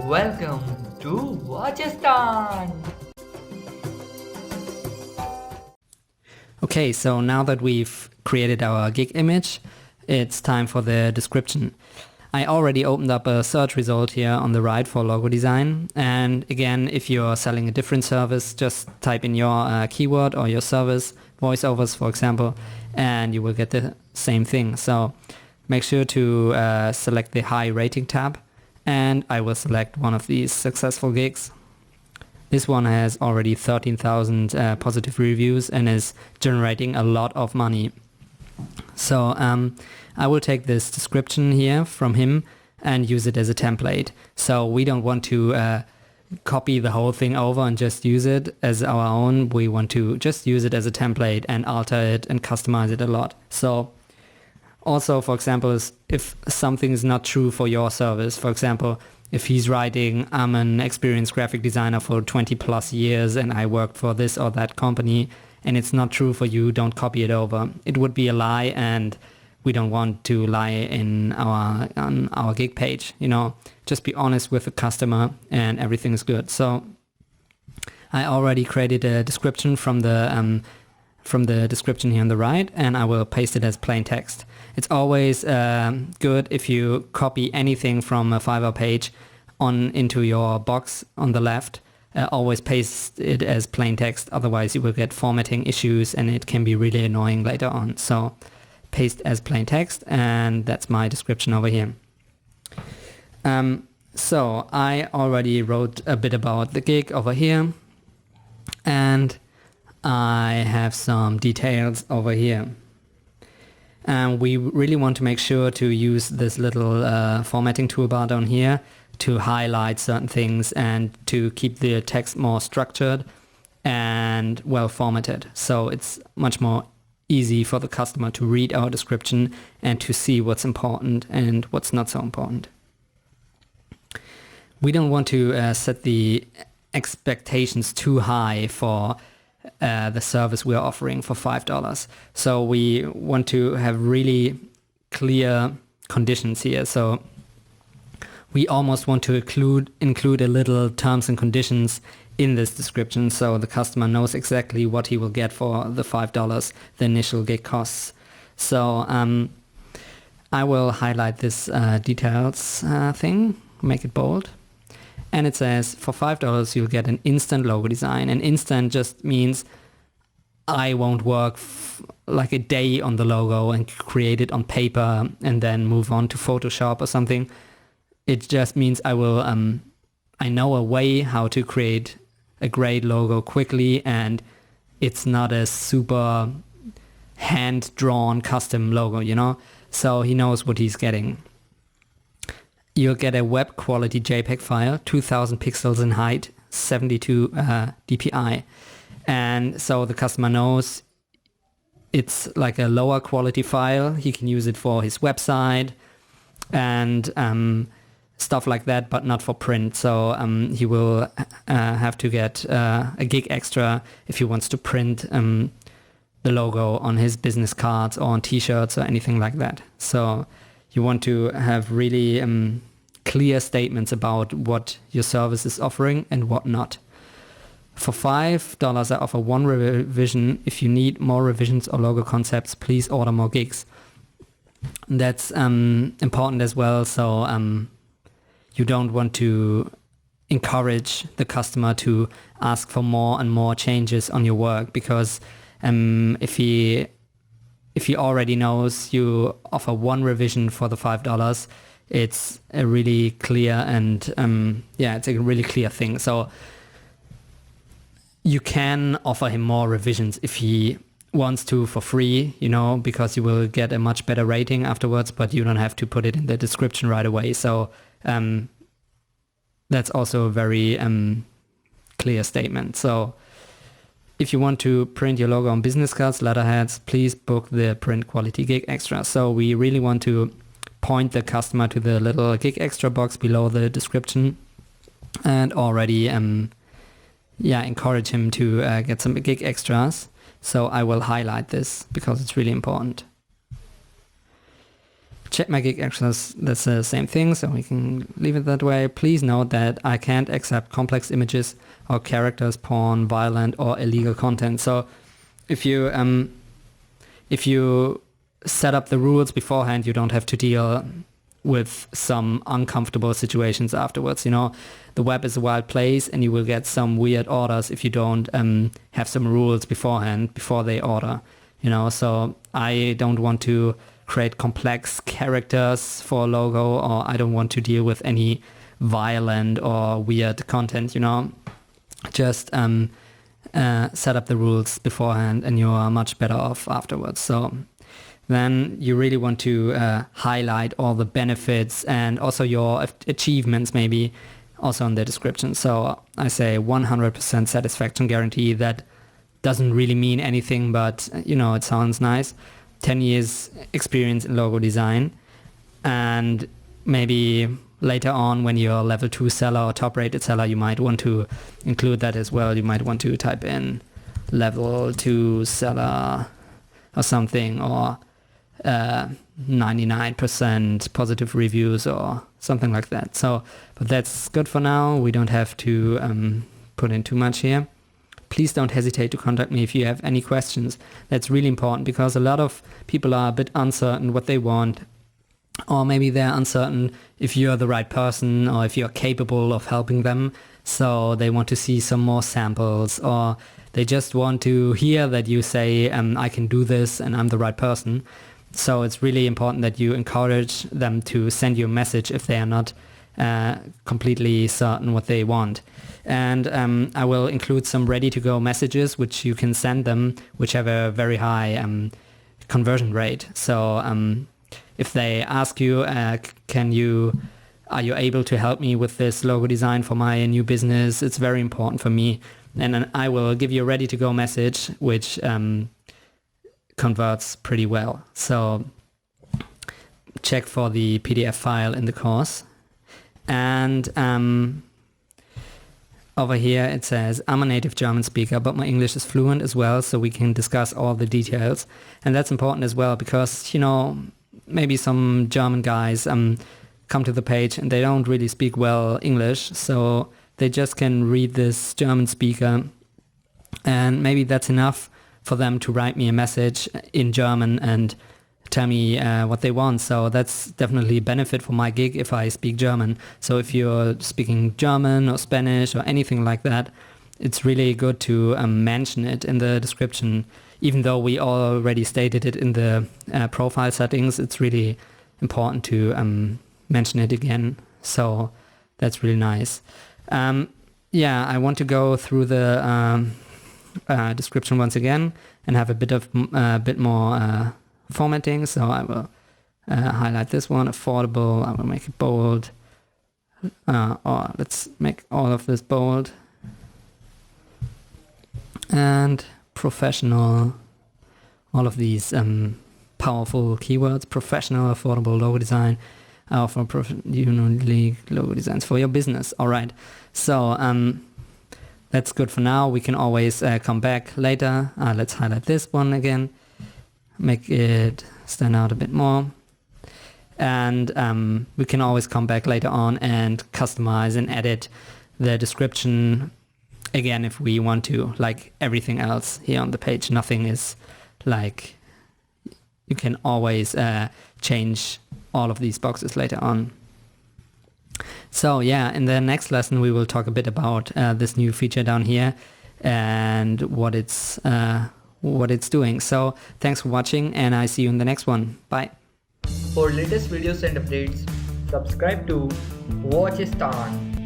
Welcome to Watchistan! Okay, so now that we've created our gig image, it's time for the description. I already opened up a search result here on the right for logo design. And again, if you're selling a different service, just type in your keyword or your service, voiceovers for example, and you will get the same thing. So make sure to select the high rating tab, and I will select one of these successful gigs. This one has already 13,000 positive reviews and is generating a lot of money. So I will take this description here from him and use it as a template. So we don't want to copy the whole thing over and just use it as our own. We want to just use it as a template and alter it and customize it a lot. So also, for example, if something is not true for your service, for example, if he's writing, I'm an experienced graphic designer for 20 plus years and I worked for this or that company, and it's not true for you, don't copy it over. It would be a lie, and we don't want to lie on our gig page. You know, just be honest with the customer and everything is good. So I already created a description from the description here on the right, and I will paste it as plain text. It's always good if you copy anything from a Fiverr page into your box on the left. Always paste it as plain text, otherwise you will get formatting issues and it can be really annoying later on. So paste as plain text, and that's my description over here. So I already wrote a bit about the gig over here, and I have some details over here. And we really want to make sure to use this little formatting toolbar down here to highlight certain things and to keep the text more structured and well formatted. So it's much more easy for the customer to read our description and to see what's important and what's not so important. We don't want to set the expectations too high for the service we're offering for $5. So we want to have really clear conditions here. So we almost want to include a little terms and conditions in this description so the customer knows exactly what he will get for the $5 the initial gig costs. So I will highlight this details thing, make it bold. And it says for $5 you'll get an instant logo design. And instant just means I won't work like a day on the logo and create it on paper and then move on to Photoshop or something. It just means I know a way how to create a great logo quickly, and it's not a super hand-drawn custom logo, you know? So he knows what he's getting. You'll get a web quality JPEG file, 2000 pixels in height, 72 dpi. And so the customer knows it's like a lower quality file. He can use it for his website and stuff like that, but not for print. So he will have to get a gig extra if he wants to print the logo on his business cards or on t-shirts or anything like that. So you want to have really clear statements about what your service is offering and what not. For $5, I offer one revision. If you need more revisions or logo concepts, please order more gigs. That's important as well. So you don't want to encourage the customer to ask for more and more changes on your work, because if he already knows you offer one revision for the $5, it's a really clear and it's a really clear thing. So you can offer him more revisions if he wants to for free, you know, because you will get a much better rating afterwards, but you don't have to put it in the description right away. So that's also a very clear statement. So if you want to print your logo on business cards, letterheads, please book the print quality gig extra. So we really want to point the customer to the little gig extra box below the description and already encourage him to get some gig extras. So I will highlight this because it's really important. Check my gig access, that's the same thing, so we can leave it that way. Please note that I can't accept complex images or characters, porn, violent or illegal content. So if you set up the rules beforehand, you don't have to deal with some uncomfortable situations afterwards. You know, the web is a wild place and you will get some weird orders if you don't have some rules beforehand, before they order, you know. So I don't want to create complex characters for a logo, or I don't want to deal with any violent or weird content, you know. Just set up the rules beforehand and you are much better off afterwards. So then you really want to highlight all the benefits and also your achievements maybe also in the description. So I say 100% satisfaction guarantee. That doesn't really mean anything, but you know, it sounds nice. 10 years experience in logo design, and maybe later on when you're a level 2 seller or top rated seller, you might want to include that as well. You might want to type in level 2 seller or something, or 99% positive reviews or something like that. So, but that's good for now. We don't have to put in too much here. Please don't hesitate to contact me if you have any questions. That's really important, because a lot of people are a bit uncertain what they want, or maybe they're uncertain if you're the right person or if you're capable of helping them. So they want to see some more samples, or they just want to hear that you say, I can do this and I'm the right person. So it's really important that you encourage them to send you a message if they are not completely certain what they want. And I will include some ready-to-go messages which you can send them, which have a very high conversion rate. So if they ask you, are you able to help me with this logo design for my new business? It's very important for me. And then I will give you a ready-to-go message which converts pretty well. So check for the PDF file in the course. And over here it says, I'm a native German speaker, but my English is fluent as well, so we can discuss all the details. And that's important as well, because, you know, maybe some German guys come to the page and they don't really speak well English, so they just can read this German speaker, and maybe that's enough for them to write me a message in German and tell me what they want. So that's definitely a benefit for my gig if I speak German. So if you're speaking German or Spanish or anything like that, it's really good to mention it in the description. Even though we already stated it in the profile settings, it's really important to mention it again. So that's really nice. Yeah, I want to go through the description once again and have a bit more formatting. So I will highlight this one, affordable. I will make it bold, or let's make all of this bold, and professional. All of these powerful keywords: professional, affordable, logo design. I offer unique logo designs for your business. All right, so that's good for now. We can always come back later. Let's highlight this one again, make it stand out a bit more. And we can always come back later on and customize and edit the description again if we want to, like everything else here on the page. Nothing is like, you can always change all of these boxes later on. So yeah, in the next lesson we will talk a bit about this new feature down here and what it's doing. So thanks for watching, and I see you in the next one. Bye. For latest videos and updates, subscribe to Watchistan.